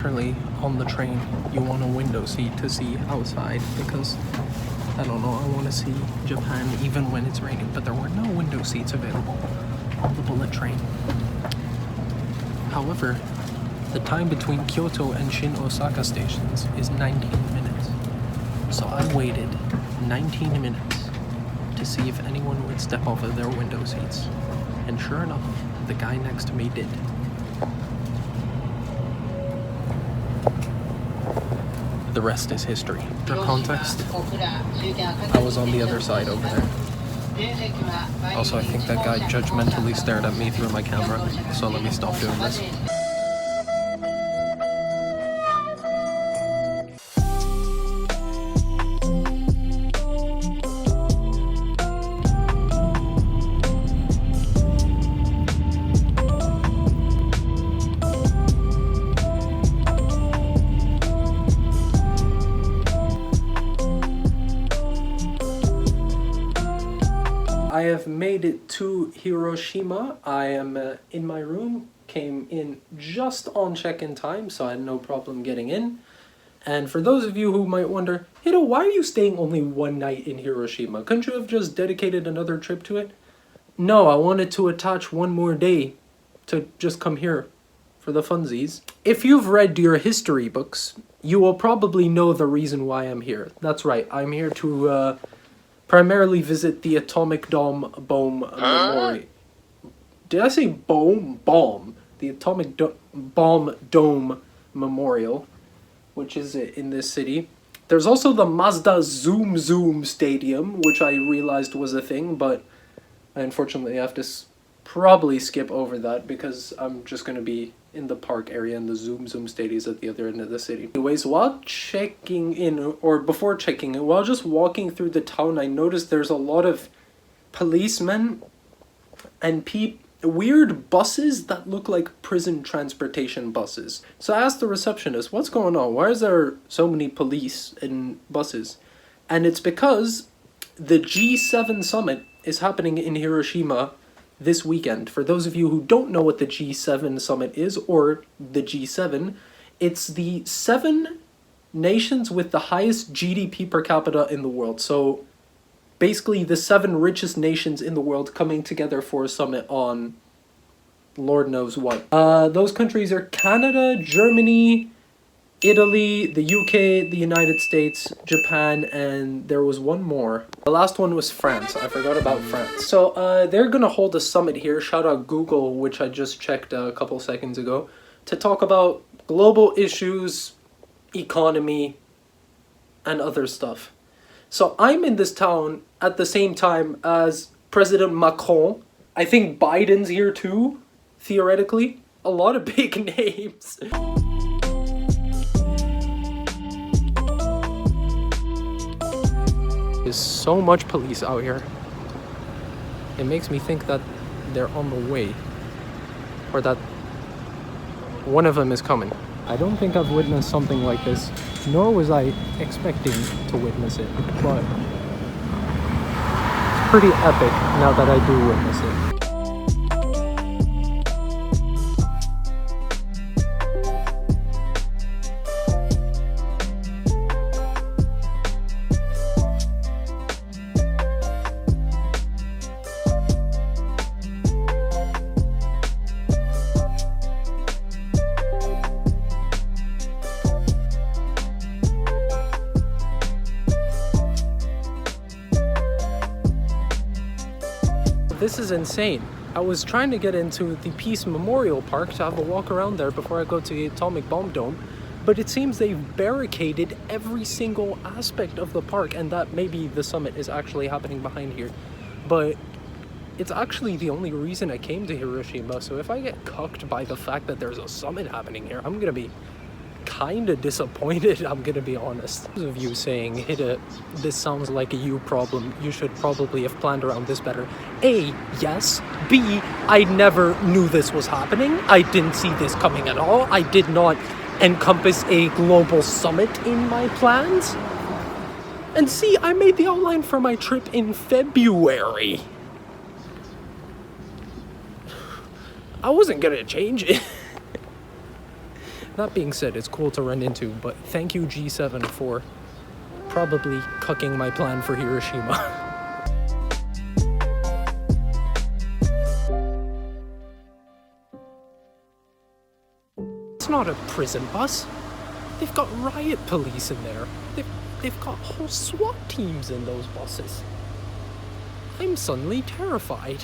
apparently on the train you want a window seat to see outside because, I don't know, I want to see Japan even when it's raining, but there were no window seats available on the bullet train. However, the time between Kyoto and Shin Osaka stations is 19 minutes. So I waited 19 minutes to see if anyone would step off of their window seats. And sure enough, the guy next to me did. The rest is history. For context, I was on the other side over there. Also, I think that guy judgmentally stared at me through my camera, so let me stop doing this. I have made it to Hiroshima. I am in my room, came in just on check-in time, so I had no problem getting in. And for those of you who might wonder, Hidde, why are you staying only one night in Hiroshima? Couldn't you have just dedicated another trip to it? No, I wanted to attach one more day to just come here for the funsies. If you've read your history books, you will probably know the reason why I'm here. That's right, I'm here to primarily visit the Atomic Bomb Memorial. Did I say bomb? The Atomic Bomb Dome Memorial, which is in this city. There's also the Mazda Zoom Stadium, which I realized was a thing, but I unfortunately have to probably skip over that because I'm just going to be in the park area and the Zoom Stadium is at the other end of the city. Anyways, while checking in, or before checking in, while just walking through the town, I noticed there's a lot of policemen and weird buses that look like prison transportation buses. So I asked the receptionist, what's going on? Why is there so many police in buses? And it's because the G7 summit is happening in Hiroshima this weekend. For those of you who don't know what the G7 summit is, or the G7, it's the 7 nations with the highest GDP per capita in the world. So basically the 7 richest nations in the world coming together for a summit on Lord knows what. Those countries are Canada, Germany, Italy, the UK, the United States, Japan, and there was one more. The last one was France. I forgot about France. So they're gonna hold a summit here, shout out Google, which I just checked a couple seconds ago, to talk about global issues, economy, and other stuff. So I'm in this town at the same time as President Macron. I think Biden's here too, theoretically. A lot of big names. There's so much police out here. It makes me think that they're on the way, or that one of them is coming. I don't think I've witnessed something like this, nor was I expecting to witness it, but it's pretty epic now that I do witness it. This is insane. I was trying to get into the Peace Memorial Park to have a walk around there before I go to the Atomic Bomb Dome, but it seems they've barricaded every single aspect of the park, and that maybe the summit is actually happening behind here. But it's actually the only reason I came to Hiroshima, so if I get cucked by the fact that there's a summit happening here, I'm gonna be kind of disappointed, I'm gonna be honest. Those of you saying, Hidde, this sounds like a you problem, you should probably have planned around this better. A, yes. B, I never knew this was happening. I didn't see this coming at all. I did not encompass a global summit in my plans. And C, I made the outline for my trip in February. I wasn't gonna change it. That being said, it's cool to run into, but thank you G7 for probably cucking my plan for Hiroshima. It's not a prison bus. They've got riot police in there. They've got whole SWAT teams in those buses. I'm suddenly terrified.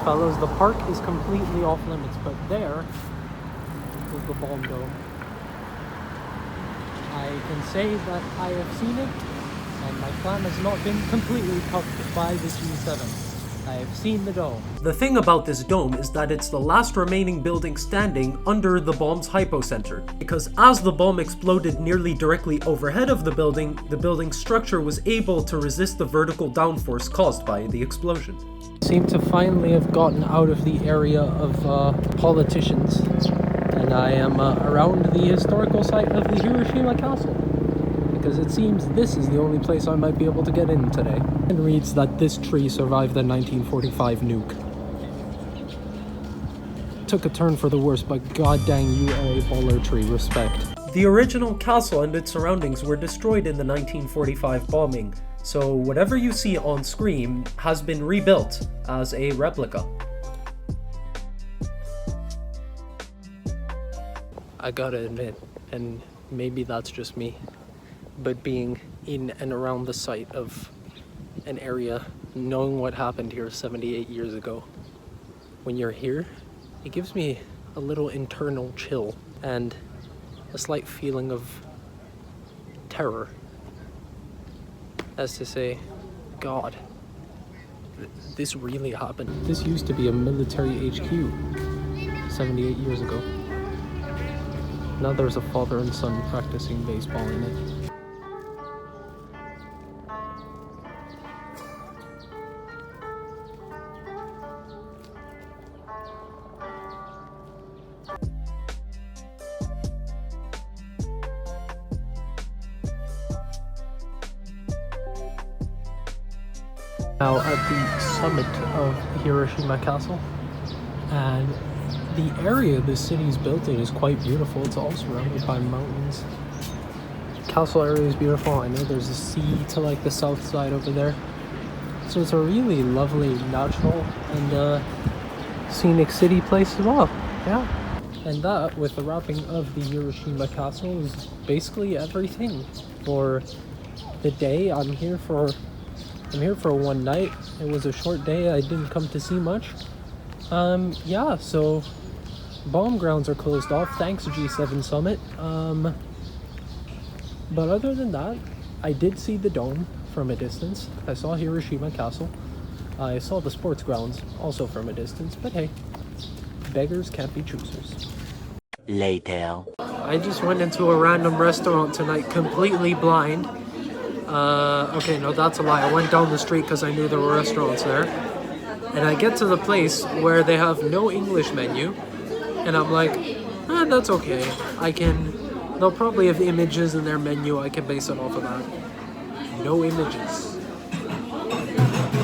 Fellas, the park is completely off limits, but there is the bomb dome. I can say that I have seen it, and my plan has not been completely cuffed by the G7. I have seen the dome. The thing about this dome is that it's the last remaining building standing under the bomb's hypocenter, because as the bomb exploded nearly directly overhead of the building's structure was able to resist the vertical downforce caused by the explosion. Seem to finally have gotten out of the area of politicians, and I am around the historical site of the Hiroshima Castle, because it seems this is the only place I might be able to get in today. It reads that this tree survived the 1945 nuke. Took a turn for the worse, but god dang, you are a baller tree, respect. The original castle and its surroundings were destroyed in the 1945 bombing, so whatever you see on screen has been rebuilt as a replica. I gotta admit, and maybe that's just me, but being in and around the site of an area, knowing what happened here 78 years ago, when you're here, it gives me a little internal chill and a slight feeling of terror. As to say, God, this really happened. This used to be a military HQ 78 years ago. Now there's a father and son practicing baseball in it. Now at the summit of Hiroshima Castle, and the area the city is built in is quite beautiful. It's all surrounded by mountains. Castle area is beautiful. I know there's a sea to like the south side over there, so it's a really lovely natural and scenic city place as well. Yeah, and that, with the wrapping of the Hiroshima Castle, is basically everything for the day. I'm here for one night. It was a short day. I didn't come to see much. Yeah, so bomb grounds are closed off. Thanks, G7 Summit. But other than that, I did see the dome from a distance. I saw Hiroshima Castle. I saw the sports grounds also from a distance. But hey, beggars can't be choosers. Later. I just went into a random restaurant tonight, completely blind. Okay, no, that's a lie. I went down the street because I knew there were restaurants there. And I get to the place where they have no English menu. And I'm like, that's okay. They'll probably have images in their menu. I can base it off of that. No images.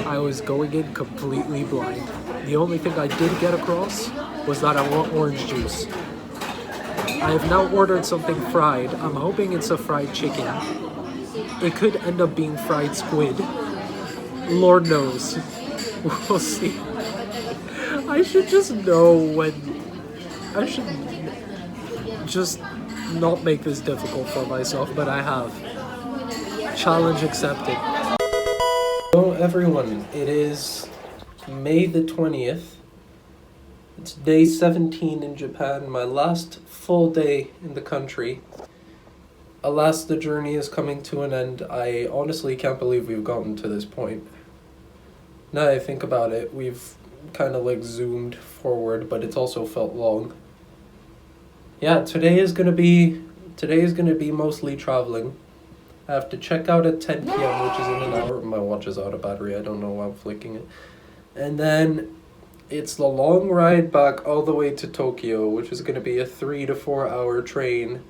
I was going in completely blind. The only thing I did get across was that I want orange juice. I have now ordered something fried. I'm hoping it's a fried chicken. It could end up being fried squid. Lord knows. We'll see. I should just know when... I should just not make this difficult for myself, but I have. Challenge accepted. Hello everyone, it is May the 20th. It's day 17 in Japan, my last full day in the country. Alas, the journey is coming to an end. I honestly can't believe we've gotten to this point. Now that I think about it, we've kind of like zoomed forward, but it's also felt long. Yeah, today is gonna be mostly traveling. I have to check out at 10 p.m., which is in an hour. My watch is out of battery, I don't know why I'm flicking it. And then it's the long ride back all the way to Tokyo, which is gonna be a 3 to 4 hour train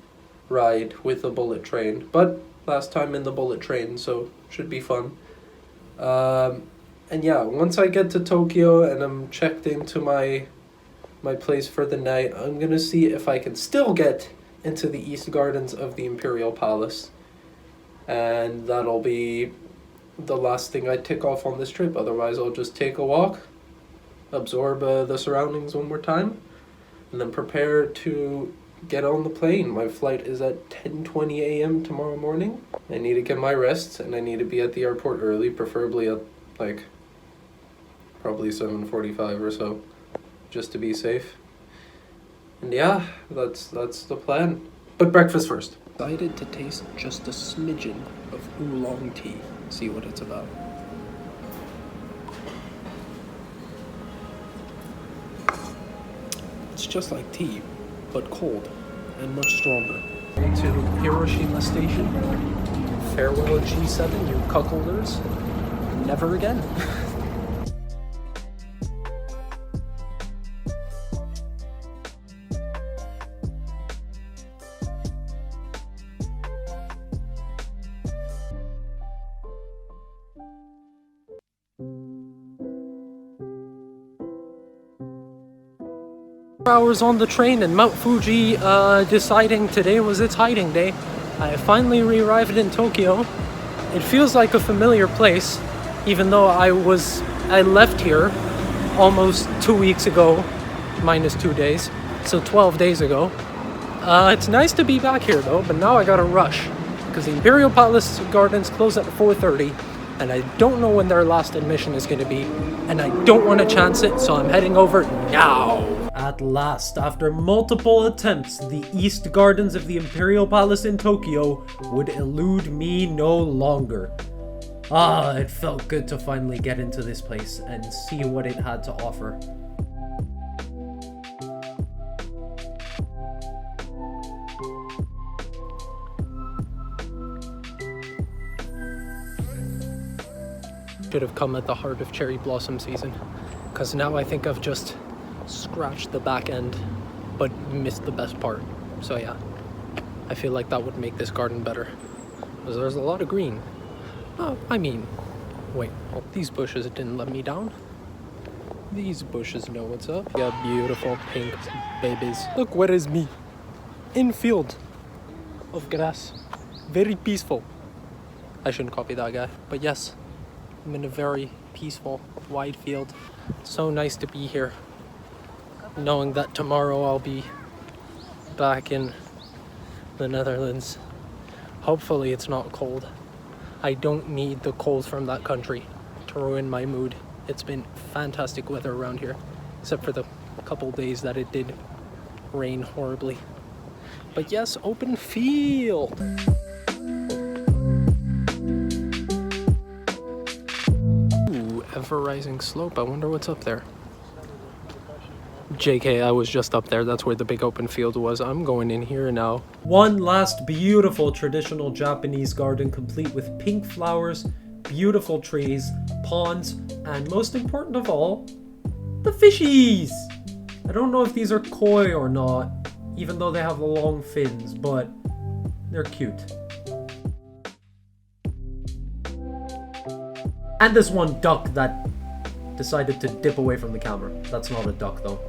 ride with a bullet train. But last time in the bullet train, so should be fun. And yeah, once I get to Tokyo and I'm checked into my place for the night, I'm gonna see if I can still get into the East Gardens of the Imperial Palace. And that'll be the last thing I tick off on this trip. Otherwise, I'll just take a walk, absorb the surroundings one more time, and then prepare to get on the plane. My flight is at 10:20 a.m. tomorrow morning. I need to get my rest, and I need to be at the airport early, preferably at like probably 7:45 or so, just to be safe. And yeah, that's the plan. But breakfast first. Excited to taste just a smidgen of oolong tea. See what it's about. It's just like tea, but cold and much stronger. To Hiroshima Station. Farewell G7, you cuckolders. Never again. Hours on the train and Mount Fuji deciding today was its hiding day. I finally arrived in Tokyo. It feels like a familiar place, even though I left here almost 2 weeks ago, minus 2 days, so 12 days ago. It's nice to be back here though, but now I gotta rush because the Imperial Palace Gardens close at 4:30 and I don't know when their last admission is going to be, and I don't want to chance it, so I'm heading over now. At last, after multiple attempts, the East Gardens of the Imperial Palace in Tokyo would elude me no longer. It felt good to finally get into this place and see what it had to offer. Should have come at the heart of cherry blossom season, because now I think I've just scratched the back end but missed the best part. So yeah, I feel like that would make this garden better, because there's a lot of green. Wait, these bushes didn't let me down. These bushes know what's up. Yeah, beautiful pink babies. Look, where is me? In field of grass, very peaceful. I shouldn't copy that guy, but yes, I'm in a very peaceful, wide field. So nice to be here, knowing that tomorrow I'll be back in the Netherlands. Hopefully it's not cold. I don't need the cold from that country to ruin my mood. It's been fantastic weather around here, except for the couple days that it did rain horribly. But yes, open field. Ever rising slope. I wonder what's up there. JK, I was just up there. That's where the big open field was. I'm going in here now. One last beautiful traditional Japanese garden, complete with pink flowers, beautiful trees, ponds, and most important of all, the fishies! I don't know if these are koi or not, even though they have long fins, but they're cute. And this one duck that decided to dip away from the camera. That's not a duck though.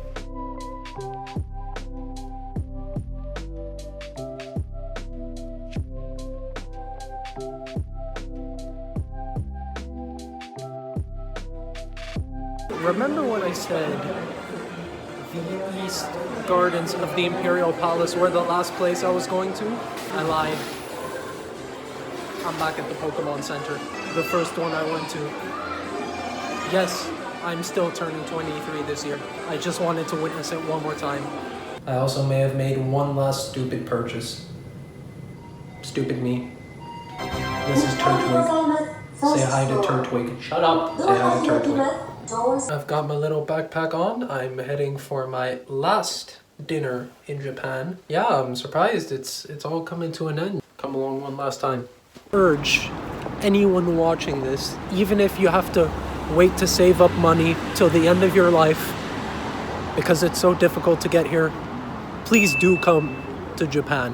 Remember when I said the East Gardens of the Imperial Palace were the last place I was going to? I lied. I'm back at the Pokemon Center, the first one I went to. Yes, I'm still turning 23 this year. I just wanted to witness it one more time. I also may have made one last stupid purchase. Stupid me. This is Turtwig. Say hi to Turtwig. Shut up! Say hi to Turtwig. I've got my little backpack on. I'm heading for my last dinner in Japan. Yeah, I'm surprised it's all coming to an end. Come along one last time. Urge anyone watching this, even if you have to wait to save up money till the end of your life because it's so difficult to get here, please do come to Japan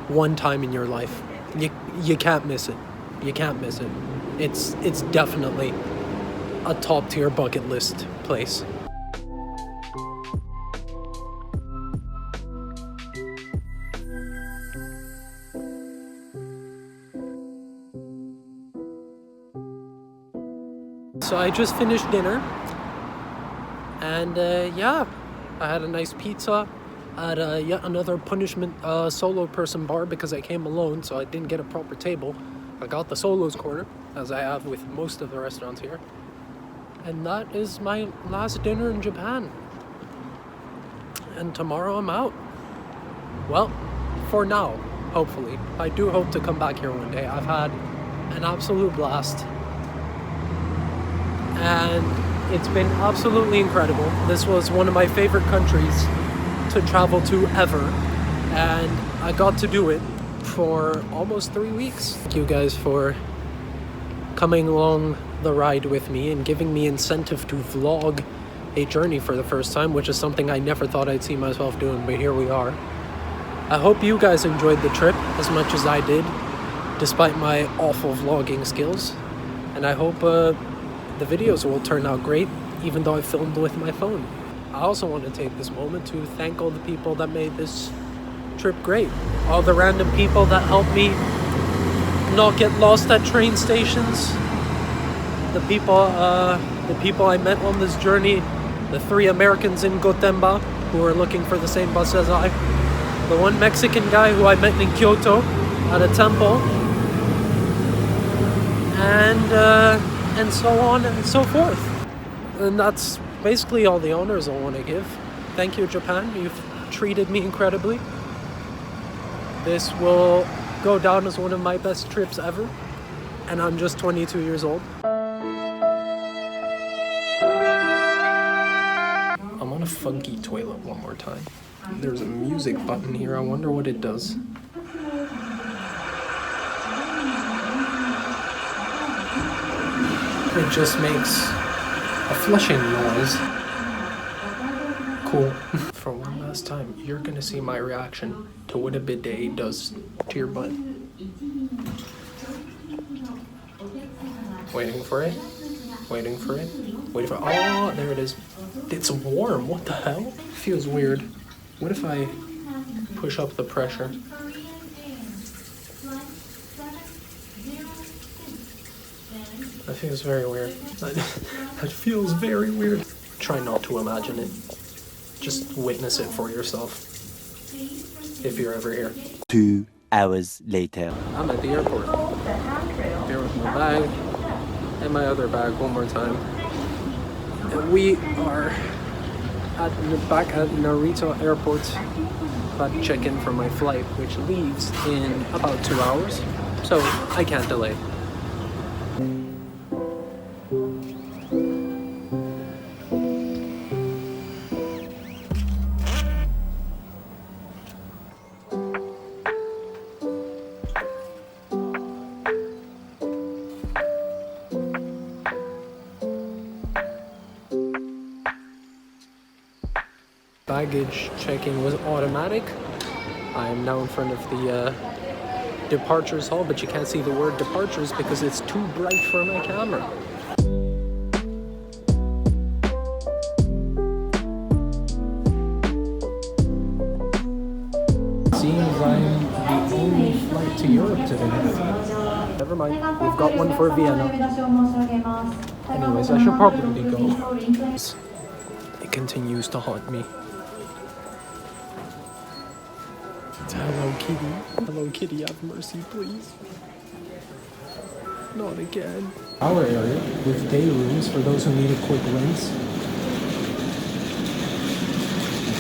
one time in your life. You can't miss it. You can't miss it. It's definitely a top tier bucket list place. So I just finished dinner, and yeah, I had a nice pizza at yet another punishment solo person bar because I came alone, so I didn't get a proper table. I got the solos corner, as I have with most of the restaurants here. And that is my last dinner in Japan. And tomorrow I'm out. Well, for now, hopefully. I do hope to come back here one day. I've had an absolute blast. And it's been absolutely incredible. This was one of my favorite countries to travel to ever. And I got to do it for almost 3 weeks. Thank you guys for coming along the ride with me and giving me incentive to vlog a journey for the first time, which is something I never thought I'd see myself doing, but here we are. I hope you guys enjoyed the trip as much as I did, despite my awful vlogging skills. And I hope the videos will turn out great, even though I filmed with my phone. I also want to take this moment to thank all the people that made this trip great. All the random people that helped me not get lost at train stations. The people I met on this journey. The 3 Americans in Gotemba who were looking for the same bus as I. The 1 Mexican guy who I met in Kyoto at a temple. And so on and so forth. And that's basically all the honors I want to give. Thank you, Japan. You've treated me incredibly. This will go down as one of my best trips ever. And I'm just 22 years old. I'm on a funky toilet one more time. There's a music button here. I wonder what it does. It just makes a flushing noise. Cool. For one last time, you're gonna see my reaction to what a bidet does to your butt. Waiting for it. Waiting for it. Waiting for it. Oh, there it is. It's warm. What the hell? Feels weird. What if I push up the pressure? That feels very weird. That feels very weird. Try not to imagine it. Just witness it for yourself. If you're ever here. 2 hours later. I'm at the airport. Here with my bag and my other bag one more time. And we are back at Narita Airport. About to check in for my flight, which leaves in about 2 hours. So I can't delay. Baggage checking was automatic. I am now in front of the departures hall, but you can't see the word departures because it's too bright for my camera. Seems I'm the only flight to Europe today. Never mind, we've got one for Vienna. Anyways, I should probably go. It continues to haunt me. Hello, Kitty. Hello, Kitty, have mercy, please. Not again. Our area, with day rooms for those who need a quick rinse.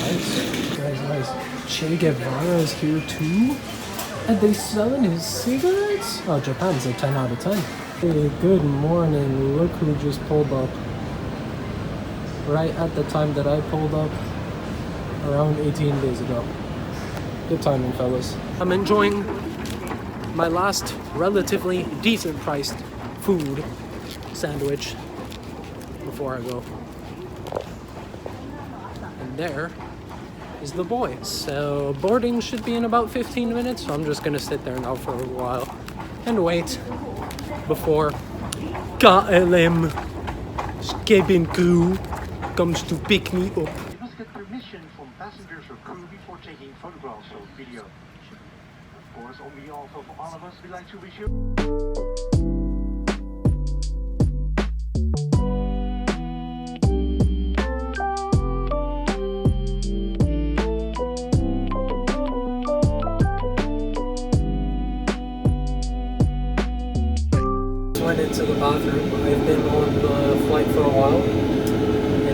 Nice. Guys. Che Guevara is here too? And they selling his cigarettes? Oh, Japan's a 10 out of 10. Hey, good morning. Look who just pulled up. Right at the time that I pulled up, around 18 days ago. Good timing, fellas. I'm enjoying my last relatively decent priced food sandwich before I go. And there is the boy. So boarding should be in about 15 minutes, so I'm just gonna sit there now for a while and wait before KLM cabin crew comes to pick me up. You must get permission from passengers or crew before taking photographs or video. Of course, on behalf of all of us, we like to wish you... Went into the bathroom. I've been on the flight for a while.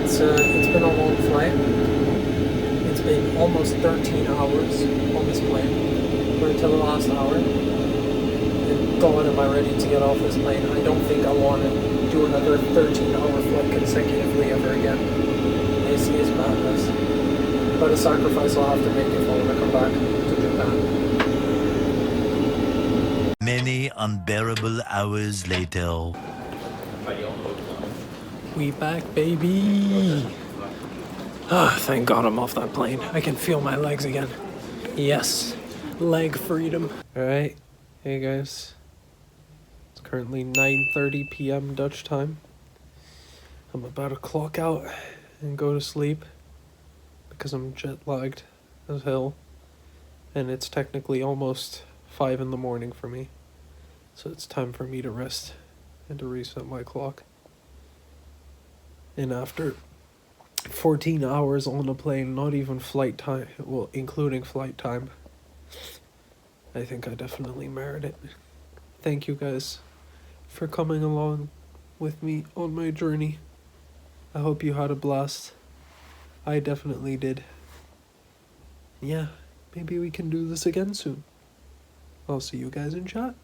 It's been a long flight. It's been almost 13 hours on this plane. We're until the last hour. And God, am I ready to get off this plane. I don't think I want to do another 13-hour flight consecutively ever again. This is madness. But a sacrifice I'll have to make if I want to come back to Japan. Many unbearable hours later. We back, baby! Ah, thank God I'm off that plane. I can feel my legs again. Yes, leg freedom. Alright, hey guys. It's currently 9:30 p.m. Dutch time. I'm about to clock out and go to sleep because I'm jet lagged as hell. And it's technically almost 5 in the morning for me. So it's time for me to rest and to reset my clock. And after 14 hours on a plane, not even flight time, well, including flight time, I think I definitely merit it. Thank you guys for coming along with me on my journey. I hope you had a blast. I definitely did. Yeah, maybe we can do this again soon. I'll see you guys in chat.